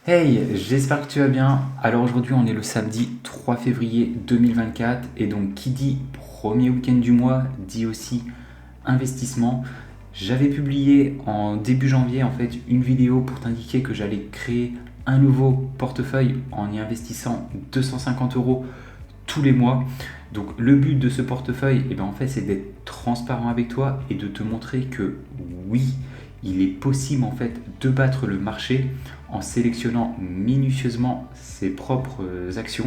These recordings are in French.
Hey, j'espère que tu vas bien. Alors aujourd'hui, on est le samedi 3 février 2024 et donc qui dit premier week-end du mois dit aussi investissement. J'avais publié en début janvier en fait une vidéo pour t'indiquer que j'allais créer un nouveau portefeuille en y investissant 250 euros tous les mois. Donc le but de ce portefeuille, en fait, c'est d'être transparent avec toi et de te montrer que oui, il est possible en fait de battre le marché en sélectionnant minutieusement ses propres actions.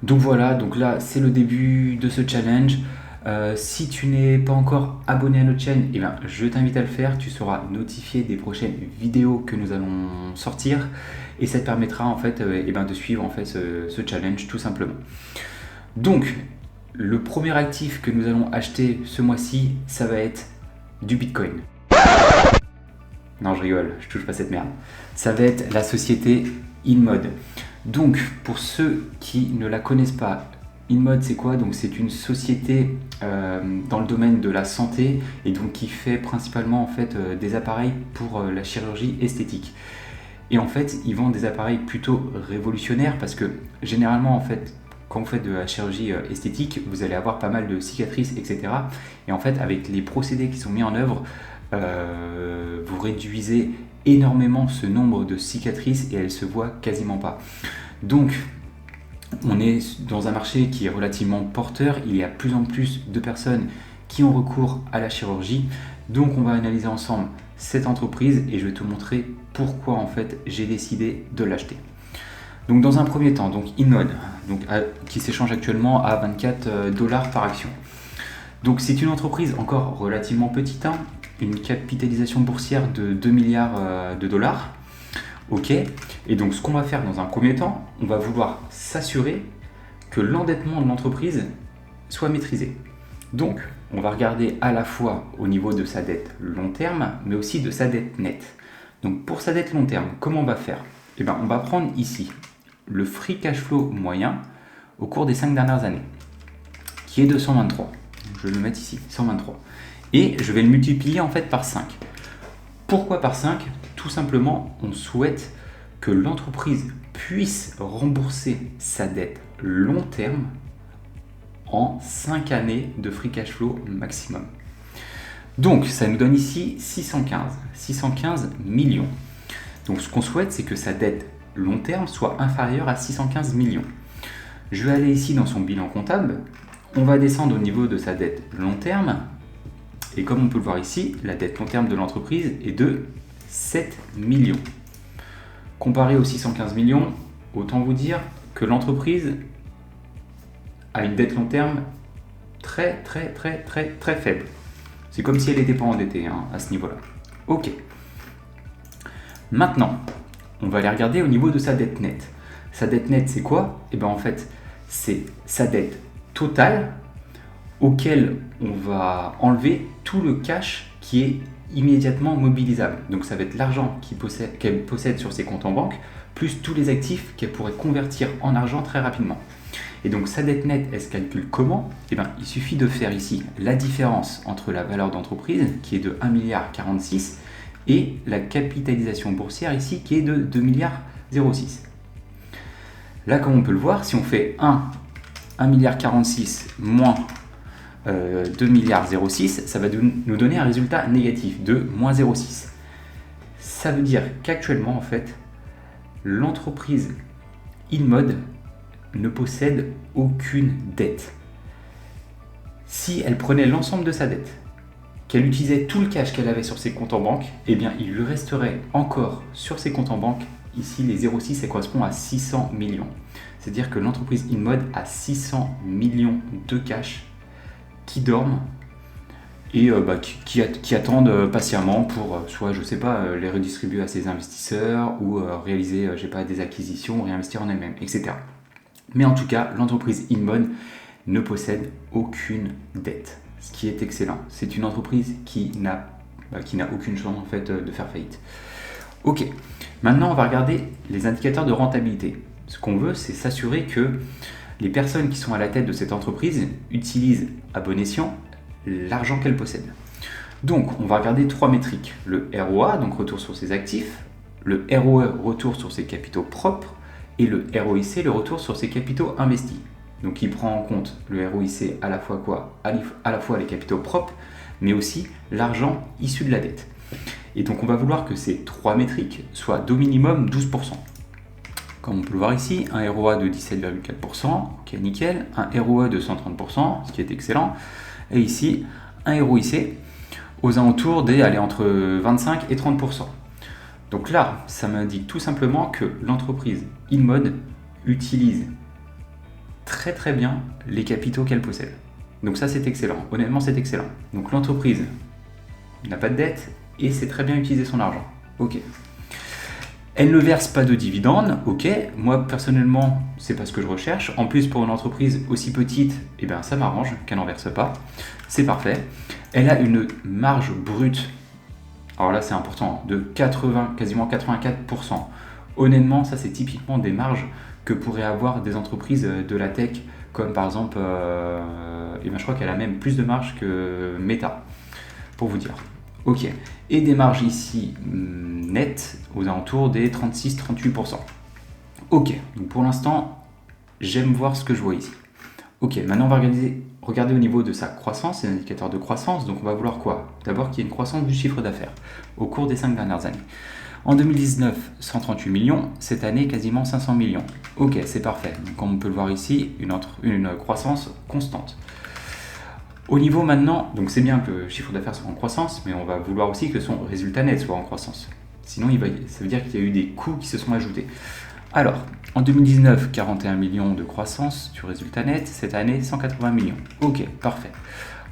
Donc voilà, donc là c'est le début de ce challenge. Si tu n'es pas encore abonné à notre chaîne, je t'invite à le faire. Tu seras notifié des prochaines vidéos que nous allons sortir et ça te permettra en fait de suivre en fait ce challenge tout simplement. Donc le premier actif que nous allons acheter ce mois-ci, ça va être du Bitcoin. Non, je rigole, je touche pas cette merde. Ça va être la société InMode. Donc, pour ceux qui ne la connaissent pas, InMode c'est quoi? Donc, c'est une société dans le domaine de la santé et donc qui fait principalement en fait des appareils pour la chirurgie esthétique. Et en fait, ils vendent des appareils plutôt révolutionnaires parce que généralement en fait, quand vous faites de la chirurgie esthétique, vous allez avoir pas mal de cicatrices, etc. Et en fait, avec les procédés qui sont mis en œuvre, vous réduisez énormément ce nombre de cicatrices et elles se voient quasiment pas. Donc, on est dans un marché qui est relativement porteur. Il y a de plus en plus de personnes qui ont recours à la chirurgie. Donc, on va analyser ensemble cette entreprise et je vais te montrer pourquoi en fait j'ai décidé de l'acheter. Donc dans un premier temps, donc InMode, qui s'échange actuellement à 24 $ par action. Donc c'est une entreprise encore relativement petite, une capitalisation boursière de 2 milliards de dollars. Ok, et donc ce qu'on va faire dans un premier temps, on va vouloir s'assurer que l'endettement de l'entreprise soit maîtrisé. Donc on va regarder à la fois au niveau de sa dette long terme, mais aussi de sa dette nette. Donc pour sa dette long terme, comment on va faire? On va prendre ici le free cash flow moyen au cours des 5 dernières années, qui est de 123. Je vais le mettre ici, 123. Et je vais le multiplier en fait par 5. Pourquoi par 5? Tout simplement, on souhaite que l'entreprise puisse rembourser sa dette long terme en 5 années de free cash flow maximum. Donc ça nous donne ici 615 millions. Donc ce qu'on souhaite, c'est que sa dette long terme soit inférieure à 615 millions. Je vais aller ici dans son bilan comptable. On va descendre au niveau de sa dette long terme. Et comme on peut le voir ici, la dette long terme de l'entreprise est de 7 millions. Comparé aux 615 millions, autant vous dire que l'entreprise a une dette long terme très faible. C'est comme si elle n'était pas endettée à ce niveau-là. Ok. Maintenant, on va aller regarder au niveau de sa dette nette. Sa dette nette, c'est quoi? En fait, c'est sa dette totale auquel on va enlever tout le cash qui est immédiatement mobilisable. Donc ça va être l'argent qu'elle possède sur ses comptes en banque, plus tous les actifs qu'elle pourrait convertir en argent très rapidement. Et donc sa dette nette, elle se calcule comment? Il suffit de faire ici la différence entre la valeur d'entreprise, qui est de 1,46 milliard, et la capitalisation boursière ici, qui est de 2,06 milliards. Là, comme on peut le voir, si on fait 1,46 milliard moins 2,06 milliards, ça va nous donner un résultat négatif de moins 0,6. Ça veut dire qu'actuellement, en fait, l'entreprise InMode ne possède aucune dette. Si elle prenait l'ensemble de sa dette, qu'elle utilisait tout le cash qu'elle avait sur ses comptes en banque, il lui resterait encore sur ses comptes en banque, ici les 0,6, ça correspond à 600 millions. C'est-à-dire que l'entreprise InMode a 600 millions de cash qui dorment et qui attendent patiemment pour soit, les redistribuer à ses investisseurs ou réaliser, des acquisitions, réinvestir en elle-même, etc. Mais en tout cas, l'entreprise InMode ne possède aucune dette, ce qui est excellent. C'est une entreprise qui n'a aucune chance en fait de faire faillite. Ok, maintenant on va regarder les indicateurs de rentabilité. Ce qu'on veut, c'est s'assurer que les personnes qui sont à la tête de cette entreprise utilisent à bon escient l'argent qu'elles possèdent. Donc on va regarder 3 métriques. Le ROA, donc retour sur ses actifs, le ROE, retour sur ses capitaux propres, et le ROIC, le retour sur ses capitaux investis. Donc il prend en compte le ROIC à la fois quoi? À la fois les capitaux propres, mais aussi l'argent issu de la dette. Et donc on va vouloir que ces trois métriques soient d'au minimum 12%. Comme on peut le voir ici, un ROA de 17,4%, qui est nickel, un ROE de 130%, ce qui est excellent, et ici un ROIC aux alentours des entre 25 et 30%. Donc là, ça m'indique tout simplement que l'entreprise InMode utilise très très bien les capitaux qu'elle possède. Donc ça c'est excellent, honnêtement c'est excellent. Donc l'entreprise n'a pas de dette et sait très bien utiliser son argent. Ok. Elle ne verse pas de dividendes, ok. Moi personnellement c'est pas ce que je recherche. En plus pour une entreprise aussi petite, eh ben, ça m'arrange qu'elle n'en verse pas. C'est parfait. Elle a une marge brute, alors là c'est important, de quasiment 84%. Honnêtement ça c'est typiquement des marges que pourraient avoir des entreprises de la tech, comme par exemple, et ben je crois qu'elle a même plus de marge que Meta, pour vous dire. Ok, et des marges ici nettes aux alentours des 36-38%. Ok, donc pour l'instant, j'aime voir ce que je vois ici. Ok, maintenant on va regarder au niveau de sa croissance, c'est un indicateur de croissance, donc on va vouloir quoi? D'abord qu'il y ait une croissance du chiffre d'affaires au cours des 5 dernières années. En 2019, 138 millions, cette année quasiment 500 millions. Ok, c'est parfait. Donc, comme on peut le voir ici, une croissance constante. Au niveau maintenant, donc c'est bien que le chiffre d'affaires soit en croissance, mais on va vouloir aussi que son résultat net soit en croissance. Sinon, ça veut dire qu'il y a eu des coûts qui se sont ajoutés. Alors, en 2019, 41 millions de croissance du résultat net, cette année 180 millions. Ok, parfait.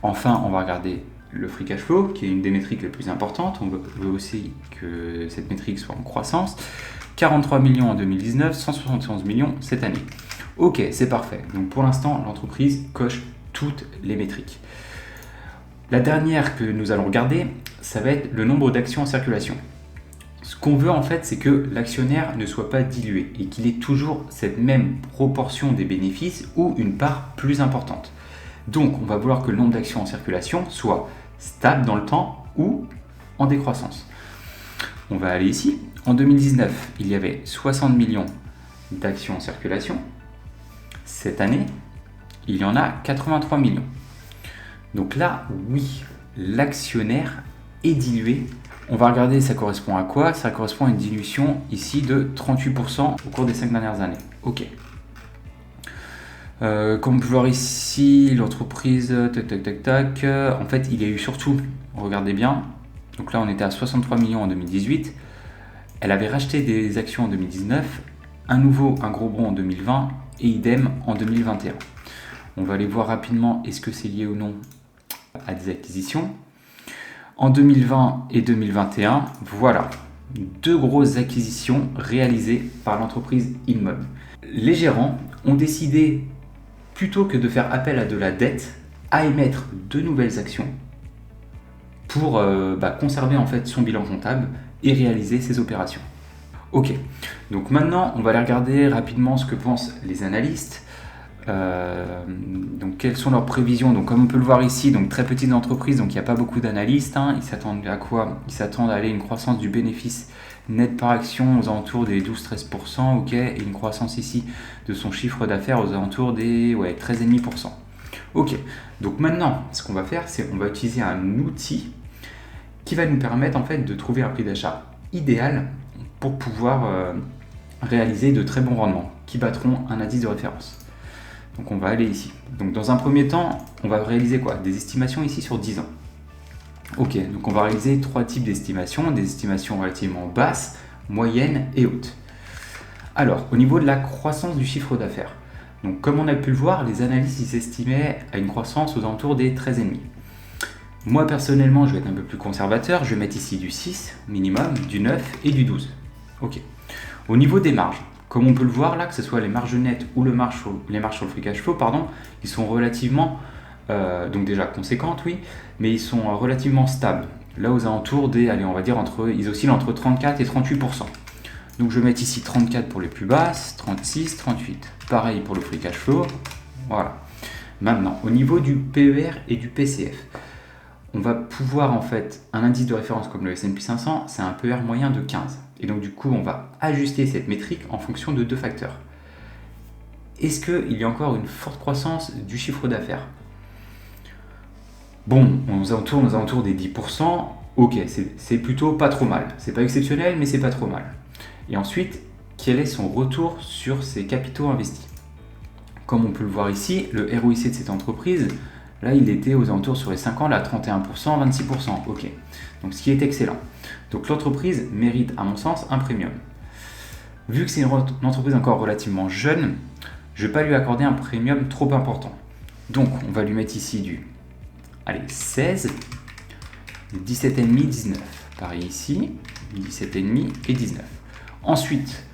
Enfin, on va regarder le free cash flow, qui est une des métriques les plus importantes. On veut aussi que cette métrique soit en croissance. 43 millions en 2019, 171 millions cette année. Ok, c'est parfait. Donc pour l'instant, l'entreprise coche toutes les métriques. La dernière que nous allons regarder, ça va être le nombre d'actions en circulation. Ce qu'on veut en fait, c'est que l'actionnaire ne soit pas dilué et qu'il ait toujours cette même proportion des bénéfices ou une part plus importante. Donc on va vouloir que le nombre d'actions en circulation soit stable dans le temps ou en décroissance. On va aller ici. En 2019, il y avait 60 millions d'actions en circulation. Cette année, il y en a 83 millions. Donc là, oui, l'actionnaire est dilué. On va regarder ça correspond à quoi? Ça correspond à une dilution ici de 38% au cours des 5 dernières années. Ok. Comme on peut voir ici, l'entreprise, en fait, il y a eu surtout, regardez bien, donc là on était à 63 millions en 2018, elle avait racheté des actions en 2019, un gros bond en 2020 et idem en 2021. On va aller voir rapidement est-ce que c'est lié ou non à des acquisitions. En 2020 et 2021, voilà, 2 grosses acquisitions réalisées par l'entreprise InMode. Les gérants ont décidé, plutôt que de faire appel à de la dette, à émettre de nouvelles actions pour conserver en fait son bilan comptable et réaliser ses opérations. Ok, donc maintenant on va aller regarder rapidement ce que pensent les analystes. Donc quelles sont leurs prévisions? Donc comme on peut le voir ici, donc très petite entreprise, donc il n'y a pas beaucoup d'analystes. Ils s'attendent à quoi? Ils s'attendent à aller une croissance du bénéfice net par action aux alentours des 12-13%, ok, et une croissance ici de son chiffre d'affaires aux alentours des 13,5%. Ok, donc maintenant ce qu'on va faire, c'est on va utiliser un outil qui va nous permettre en fait de trouver un prix d'achat idéal pour pouvoir réaliser de très bons rendements qui battront un indice de référence. Donc on va aller ici. Donc dans un premier temps, on va réaliser quoi? Des estimations ici sur 10 ans. Ok, donc on va réaliser 3 types d'estimations, des estimations relativement basses, moyennes et hautes. Alors, au niveau de la croissance du chiffre d'affaires, donc comme on a pu le voir, les analystes ils estimaient à une croissance aux alentours des 13,5. Moi personnellement, je vais être un peu plus conservateur, je vais mettre ici du 6 minimum, du 9 et du 12. Ok. Au niveau des marges, comme on peut le voir là, que ce soit les marges nettes ou les marges sur le free cash flow, ils sont relativement, donc déjà conséquentes, oui, mais ils sont relativement stables. Là, aux alentours des, allez, on va dire, ils oscillent entre 34 et 38%. Donc je vais mettre ici 34 pour les plus basses, 36, 38. Pareil pour le free cash flow. Voilà. Maintenant, au niveau du PER et du PCF, on va pouvoir en fait, un indice de référence comme le S&P 500, c'est un PER moyen de 15. Et donc du coup, on va ajuster cette métrique en fonction de deux facteurs. Est-ce qu'il y a encore une forte croissance du chiffre d'affaires? Bon, on nous entoure aux alentours des 10%. Ok, c'est plutôt pas trop mal. C'est pas exceptionnel, mais c'est pas trop mal. Et ensuite, quel est son retour sur ses capitaux investis? Comme on peut le voir ici, le ROIC de cette entreprise, là, il était aux alentours sur les 5 ans, là, 31%, 26%. Ok, donc ce qui est excellent. Donc l'entreprise mérite, à mon sens, un premium. Vu que c'est une entreprise encore relativement jeune, je ne vais pas lui accorder un premium trop important. Donc, on va lui mettre ici du 16, 17,5, 19. Pareil ici, 17,5 et 19. Ensuite,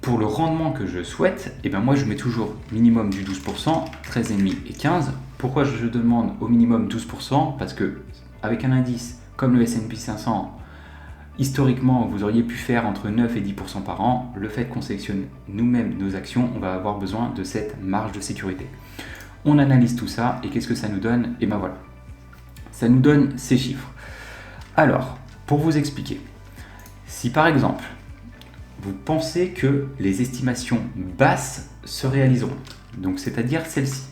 pour le rendement que je souhaite, moi je mets toujours minimum du 12%, 13,5 et 15. Pourquoi je demande au minimum 12%? Parce que avec un indice comme le S&P 500, historiquement vous auriez pu faire entre 9 et 10% par an. Le fait qu'on sélectionne nous-mêmes nos actions, on va avoir besoin de cette marge de sécurité. On analyse tout ça et qu'est-ce que ça nous donne? Et voilà, ça nous donne ces chiffres. Alors, pour vous expliquer, si par exemple vous pensez que les estimations basses se réaliseront, donc c'est-à-dire celle-ci,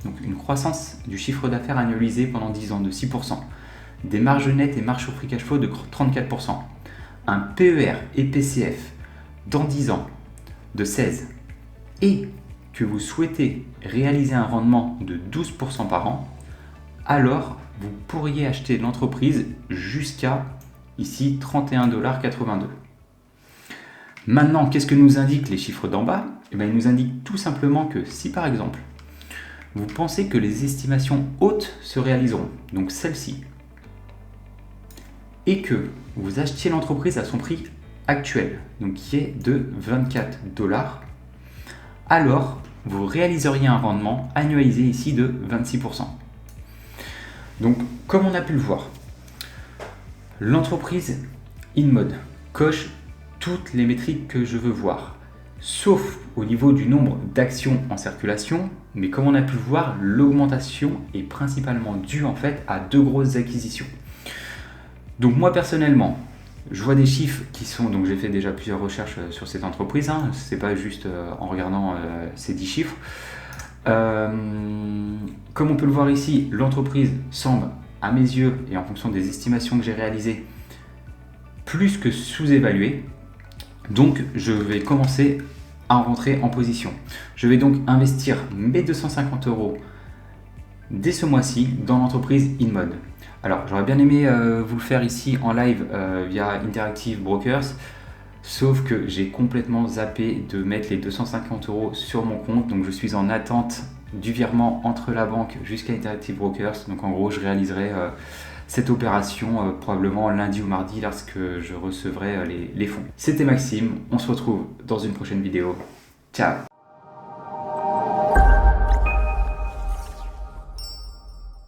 donc une croissance du chiffre d'affaires annualisé pendant 10 ans de 6%, des marges nettes et marges sur free cash flow de 34%, un PER et PCF dans 10 ans de 16%, et que vous souhaitez réaliser un rendement de 12% par an, alors vous pourriez acheter l'entreprise jusqu'à ici 31,82 $. Maintenant, qu'est-ce que nous indiquent les chiffres d'en bas? Ils nous indiquent tout simplement que si par exemple, vous pensez que les estimations hautes se réaliseront, donc celle-ci, et que vous achetiez l'entreprise à son prix actuel, donc qui est de 24 $, alors vous réaliseriez un rendement annualisé ici de 26%. Donc, comme on a pu le voir, l'entreprise InMode coche toutes les métriques que je veux voir, sauf au niveau du nombre d'actions en circulation, mais comme on a pu le voir, l'augmentation est principalement due en fait à deux grosses acquisitions. Donc moi personnellement, je vois des chiffres qui sont, donc j'ai fait déjà plusieurs recherches sur cette entreprise, c'est pas juste en regardant ces 10 chiffres. Comme on peut le voir ici, l'entreprise semble, à mes yeux et en fonction des estimations que j'ai réalisées, plus que sous-évaluée. Donc je vais commencer à rentrer en position. Je vais donc investir mes 250 € dès ce mois-ci dans l'entreprise InMode. Alors j'aurais bien aimé vous le faire ici en live via Interactive Brokers, sauf que j'ai complètement zappé de mettre les 250 € sur mon compte, donc je suis en attente du virement entre la banque jusqu'à Interactive Brokers. Donc en gros je réaliserai cette opération probablement lundi ou mardi lorsque je recevrai les fonds. C'était Maxime, on se retrouve dans une prochaine vidéo. Ciao!